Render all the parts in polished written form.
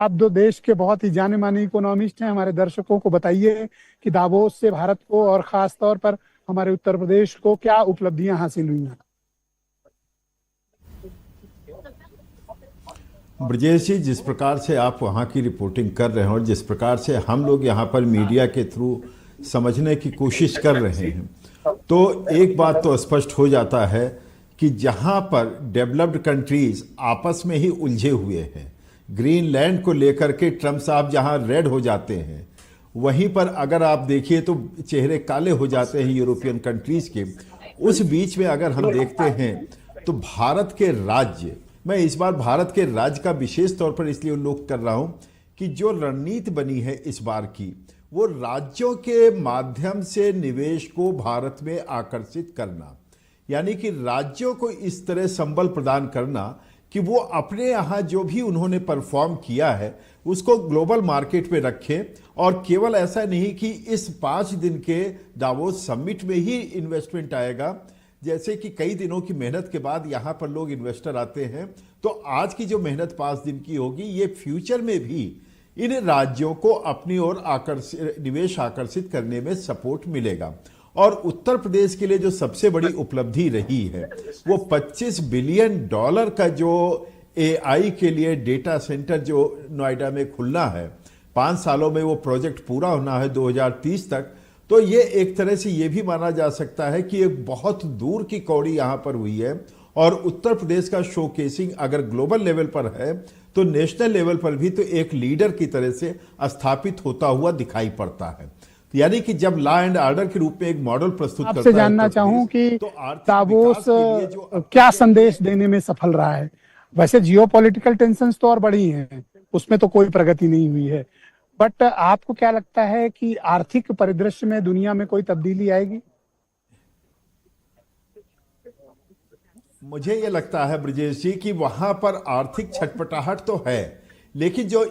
आप दो देश के बहुत ही जाने माने इकोनॉमिस्ट हैं, हमारे दर्शकों को बताइए कि दावोस से भारत को और खास तौर पर हमारे उत्तर प्रदेश को क्या उपलब्धियां हासिल हुई हैं। ब्रजेश जी, जिस प्रकार से आप वहाँ की रिपोर्टिंग कर रहे हैं और जिस प्रकार से हम लोग यहाँ पर मीडिया के थ्रू समझने की कोशिश कर रहे हैं, तो एक बात तो स्पष्ट हो जाता है कि जहाँ पर डेवलप्ड कंट्रीज आपस में ही उलझे हुए हैं, ग्रीनलैंड को लेकर के ट्रम्प साहब जहाँ रेड हो जाते हैं, वहीं पर अगर आप देखिए तो चेहरे काले हो जाते हैं यूरोपियन कंट्रीज के। उस बीच में अगर हम देखते हैं तो भारत के राज्य, मैं इस बार भारत के राज्य का विशेष तौर पर इसलिए उल्लेख कर रहा हूं कि जो रणनीति बनी है इस बार की, वो राज्यों के माध्यम से निवेश को भारत में आकर्षित करना, यानी कि राज्यों को इस तरह संबल प्रदान करना कि वो अपने यहाँ जो भी उन्होंने परफॉर्म किया है उसको ग्लोबल मार्केट में रखें। और केवल ऐसा नहीं कि इस 5 दिन के दावोस समिट में ही इन्वेस्टमेंट आएगा, जैसे कि कई दिनों की मेहनत के बाद यहाँ पर लोग इन्वेस्टर आते हैं, तो आज की जो मेहनत 5 दिन की होगी, ये फ्यूचर में भी इन राज्यों को अपनी ओर निवेश आकर्षित करने में सपोर्ट मिलेगा। और उत्तर प्रदेश के लिए जो सबसे बड़ी उपलब्धि रही है वो $25 बिलियन का जो AI के लिए डेटा सेंटर जो नोएडा में खुलना है, 5 सालों में वो प्रोजेक्ट पूरा होना है 2030 तक। तो ये एक तरह से ये भी माना जा सकता है कि एक बहुत दूर की कौड़ी यहाँ पर हुई है। और उत्तर प्रदेश का शोकेसिंग अगर ग्लोबल लेवल पर है तो नेशनल लेवल पर भी तो एक लीडर की तरह से स्थापित होता हुआ दिखाई पड़ता है। यानी कि जब लॉ एंड ऑर्डर के रूप में एक मॉडल प्रस्तुत करता है, आपसे जानना चाहूं कि दावोस क्या संदेश देने में सफल रहा है। वैसे जियोपॉलिटिकल टेंशन्स तो और बढ़ी हैं, उसमें तो कोई प्रगति नहीं हुई है, बट आपको क्या लगता है कि आर्थिक परिदृश्य में दुनिया में कोई तब्दीली आएगी? मुझे ये लगता है ब्रजेश जी कि वहां पर आर्थिक छटपटाहट तो है, लेकिन जो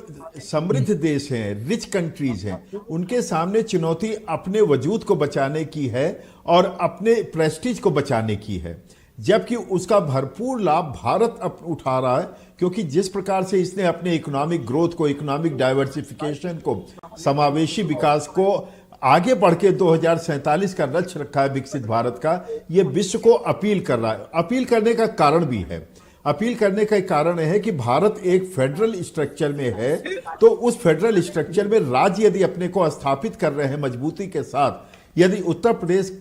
समृद्ध देश हैं, रिच कंट्रीज हैं, उनके सामने चुनौती अपने वजूद को बचाने की है और अपने प्रेस्टीज को बचाने की है, जबकि उसका भरपूर लाभ भारत उठा रहा है। क्योंकि जिस प्रकार से इसने अपने इकोनॉमिक ग्रोथ को, इकोनॉमिक डाइवर्सिफिकेशन को, समावेशी विकास को आगे बढ़ के 2047 का लक्ष्य रखा है विकसित भारत का, ये विश्व को अपील कर रहा है। अपील करने का कारण भी है, अपील करने का कारण है कि भारत एक फेडरल स्ट्रक्चर में है, तो उस फेडरल स्ट्रक्चर में राज्य यदि अपने को स्थापित कर रहे हैं मजबूती के साथ, यदि उत्तर प्रदेश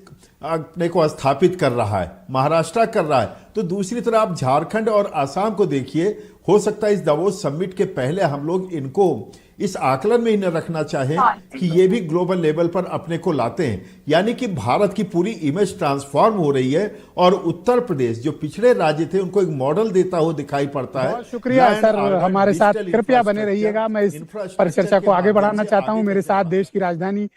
अपने को स्थापित कर रहा है, महाराष्ट्र कर रहा है, तो दूसरी तरफ आप झारखंड और आसाम को देखिए। हो सकता है इस दावोस समिट के पहले हम लोग इनको इस आकलन में ही न रखना चाहें कि ये भी ग्लोबल लेवल पर अपने को लाते हैं, यानी कि भारत की पूरी इमेज ट्रांसफॉर्म हो रही है और उत्तर प्रदेश जो पिछड़े राज्य थे उनको एक मॉडल देता हुआ दिखाई पड़ता है। बहुत शुक्रिया सर, हमारे साथ कृपया बने रहिएगा। मैं इस परिचर्चा को आगे बढ़ाना चाहता हूं। मेरे साथ देश की राजधानी